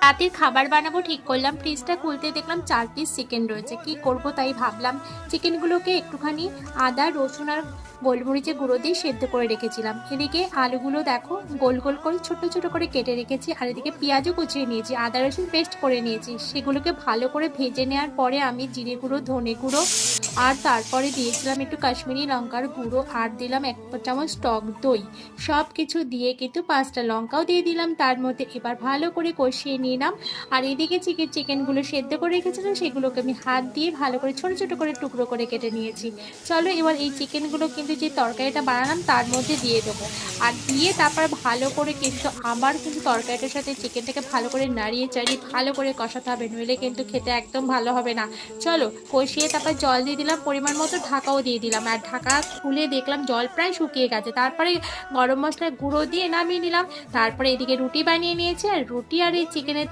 রাতের খাবার বানাবো ঠিক করলাম, ফ্রিজটা খুলতে দেখলাম 4 পিস চিকেন রয়েছে। কি করব তাই ভাবলাম চিকেনগুলোকে একটুখানি আদা রসুন আর গোলমরিচের গুঁড়ো দিয়ে সেদ্ধ করে রেখেছিলাম। এদিকে আলুগুলো দেখো গোল গোল করে ছোট ছোট করে কেটে রেখেছি, আর এদিকে পেঁয়াজও কুচিয়ে নিয়েছি, আদা রসুন পেস্ট করে নিয়েছি। সেগুলোকে ভালো করে ভেজে নেওয়ার পরে আমি জিরে গুঁড়ো, ধনে গুঁড়ো আর তারপরে দিয়েছিলাম একটু কাশ্মীরি লঙ্কার গুঁড়ো, আর দিলাম 1 চামচ টক দই। সব কিছু দিয়ে কিন্তু 5টা লঙ্কাও দিয়ে দিলাম তার মধ্যে। এবার ভালো করে কষিয়ে নিলাম। আর এদিকে চিকেনগুলো সেদ্ধ করে রেখেছিলাম, সেগুলোকে আমি হাত দিয়ে ভালো করে ছোট ছোট করে টুকরো করে কেটে নিয়েছি। চলো এবার এই চিকেনগুলো কিন্তু যে তরকারিটা বানালাম তার মধ্যে দিয়ে দেবো, আর দিয়ে তারপর ভালো করে কিন্তু আবার কিন্তু তরকারিটার সাথে চিকেনটাকে ভালো করে নাড়িয়ে চাড়িয়ে ভালো করে কষাতে হবে, নইলে কিন্তু খেতে একদম ভালো হবে না। চলো কষিয়ে তারপর জল দিয়ে দিলাম পরিমাণ মতো, ঢাকাও দিয়ে দিলাম, আর ঢাকা খুলে দেখলাম জল প্রায় শুকিয়ে গেছে। তারপরে গরম মশলার গুঁড়ো দিয়ে নামিয়ে নিলাম। তারপরে এদিকে রুটি বানিয়ে নিয়েছি, আর রুটি আর এই চিকেনের